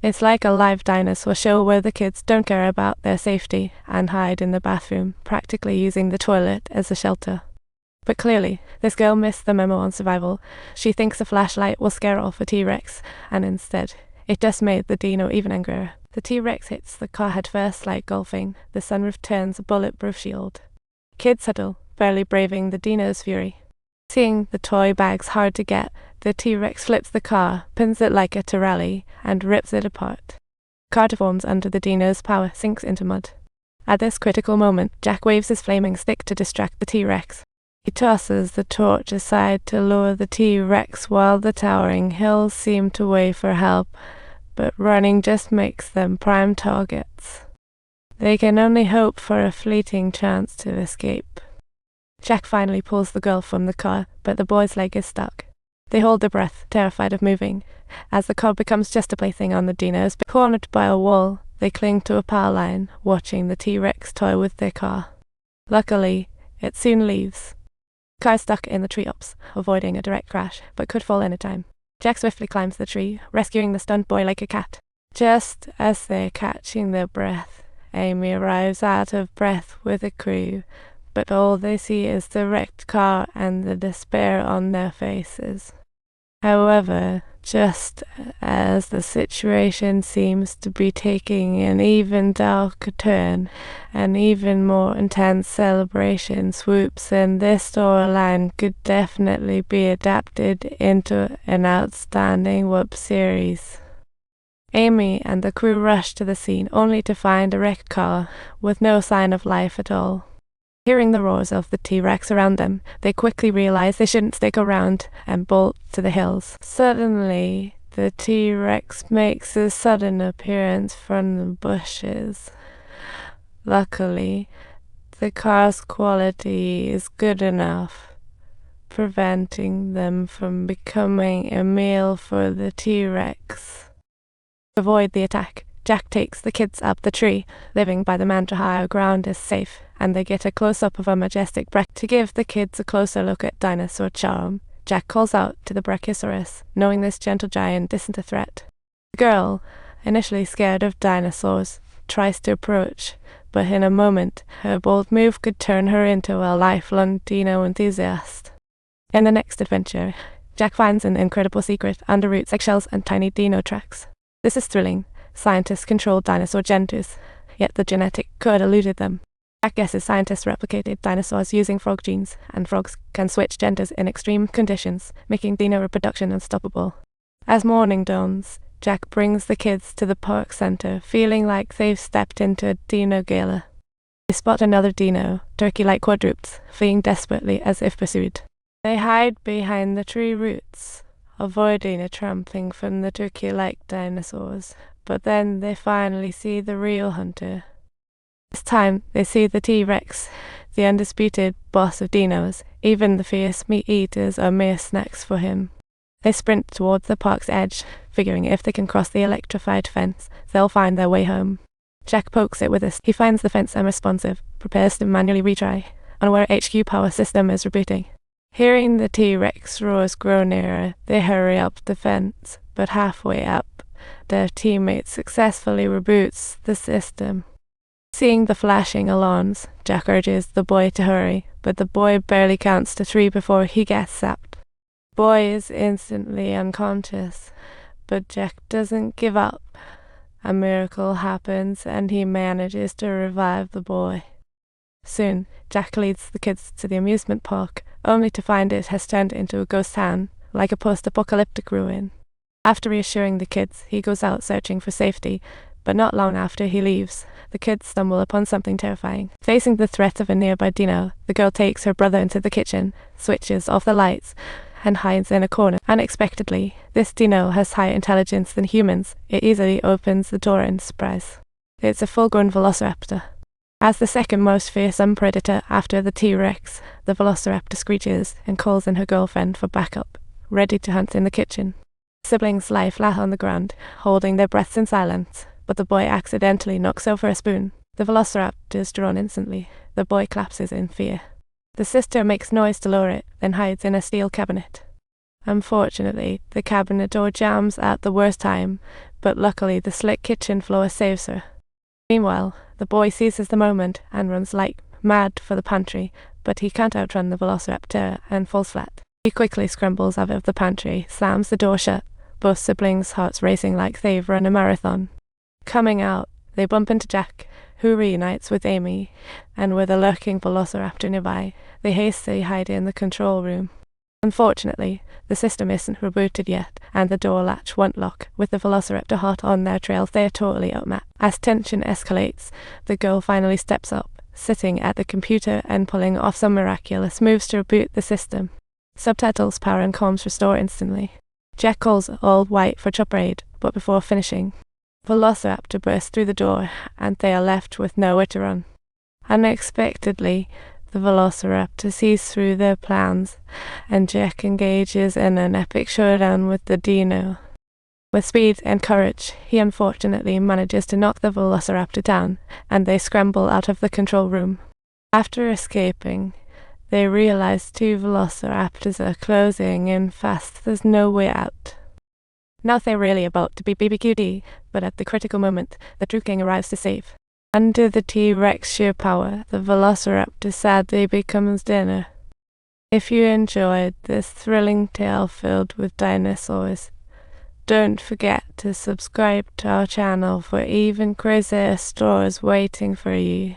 It's like a live dinosaur show where the kids don't care about their safety and hide in the bathroom, practically using the toilet as a shelter. But clearly, this girl missed the memo on survival. She thinks a flashlight will scare off a T-Rex, and instead, it just made the dino even angrier. The T-Rex hits the car head first like golfing. The sunroof turns a bulletproof shield. Kids huddle, barely braving the dino's fury. Seeing the toy bags hard to get, the T-Rex flips the car, pins it like a Torelli, and rips it apart. Car deforms under the dino's power, sinks into mud. At this critical moment, Jack waves his flaming stick to distract the T-Rex. He tosses the torch aside to lure the T-Rex while the towering hills seem to wave for help, but running just makes them prime targets. They can only hope for a fleeting chance to escape. Jack finally pulls the girl from the car, but the boy's leg is stuck. They hold their breath, terrified of moving. As the car becomes just a plaything on the dinos, cornered by a wall, they cling to a power line, watching the T-Rex toy with their car. Luckily, it soon leaves. The car is stuck in the treetops, avoiding a direct crash, but could fall any time. Jack swiftly climbs the tree, rescuing the stunned boy like a cat. Just as they're catching their breath, Amy arrives out of breath with the crew, but all they see is the wrecked car and the despair on their faces. However, just as the situation seems to be taking an even darker turn, an even more intense celebration swoops in. This storyline could definitely be adapted into an outstanding web series. Amy and the crew rush to the scene, only to find a wrecked car with no sign of life at all. Hearing the roars of the T-Rex around them, they quickly realize they shouldn't stick around and bolt to the hills. Suddenly, the T-Rex makes a sudden appearance from the bushes. Luckily, the car's quality is good enough, preventing them from becoming a meal for the T-Rex. To avoid the attack, Jack takes the kids up the tree. Living by the mantra higher ground is safe, and they get a close-up of a majestic Brach. To give the kids a closer look at Dinosaur charm, Jack calls out to the Brachiosaurus, knowing this gentle giant isn't a threat. The girl, initially scared of dinosaurs, tries to approach, but in a moment, her bold move could turn her into a lifelong dino enthusiast. In the next adventure, Jack finds an incredible secret under roots, eggshells, and tiny dino tracks. This is thrilling. Scientists controlled dinosaur genetics, yet the genetic code eluded them. Jack guesses scientists replicated dinosaurs using frog genes, and frogs can switch genders in extreme conditions, making dino reproduction unstoppable. As morning dawns, Jack brings the kids to the park center, feeling like they've stepped into a dino gala. They spot another dino, turkey-like quadrupeds, fleeing desperately as if pursued. They hide behind the tree roots, avoiding a trampling from the turkey-like dinosaurs. But then they finally see the real hunter. This time, they see the T-Rex, the undisputed boss of dinos. Even the fierce meat-eaters are mere snacks for him. They sprint towards the park's edge, figuring if they can cross the electrified fence, they'll find their way home. Jack pokes it with us. He finds the fence unresponsive, prepares to manually retry, unaware HQ power system is rebooting. Hearing the T-Rex roars grow nearer, they hurry up the fence, but halfway up, their teammate successfully reboots the system. Seeing the flashing alarms, Jack urges the boy to hurry, but the boy barely counts to 3 before he gets zapped. The boy is instantly unconscious, but Jack doesn't give up. A miracle happens, and he manages to revive the boy. Soon, Jack leads the kids to the amusement park, only to find it has turned into a ghost town, like a post-apocalyptic ruin. After reassuring the kids, he goes out searching for safety, but not long after he leaves, the kids stumble upon something terrifying. Facing the threat of a nearby dino, the girl takes her brother into the kitchen, switches off the lights, and hides in a corner. Unexpectedly, this dino has higher intelligence than humans. It easily opens the door in surprise. It's a full-grown velociraptor. As the second most fearsome predator after the T-Rex, the velociraptor screeches and calls in her girlfriend for backup, ready to hunt in the kitchen. Siblings lie flat on the ground, holding their breaths in silence, but the boy accidentally knocks over a spoon. The velociraptor is drawn instantly. The boy collapses in fear. The sister makes noise to lower it, then hides in a steel cabinet. Unfortunately, the cabinet door jams at the worst time, but luckily the slick kitchen floor saves her. Meanwhile, the boy seizes the moment and runs like mad for the pantry, but he can't outrun the velociraptor and falls flat. He quickly scrambles out of the pantry, slams the door shut, both siblings' hearts racing like they've run a marathon. Coming out, they bump into Jack, who reunites with Amy, and with a lurking velociraptor nearby, they hastily hide in the control room. Unfortunately, the system isn't rebooted yet, and the door latch won't lock. With the velociraptor hot on their trail, they're totally outmatched. As tension escalates, the girl finally steps up, sitting at the computer and pulling off some miraculous moves to reboot the system. Subtitles, power and comms restore instantly. Jack calls all white for chopper aid, but before finishing, velociraptor bursts through the door, and they are left with nowhere to run. Unexpectedly, the velociraptor sees through their plans, and Jack engages in an epic showdown with the dino. With speed and courage, he unfortunately manages to knock the velociraptor down, and they scramble out of the control room. After escaping, they realize 2 velociraptors are closing in fast. There's no way out. Now they're really about to be BBQD, but at the critical moment, the True King arrives to save. Under the T-Rex sheer power, the velociraptor sadly becomes dinner. If you enjoyed this thrilling tale filled with dinosaurs, don't forget to subscribe to our channel for even crazier stories waiting for you.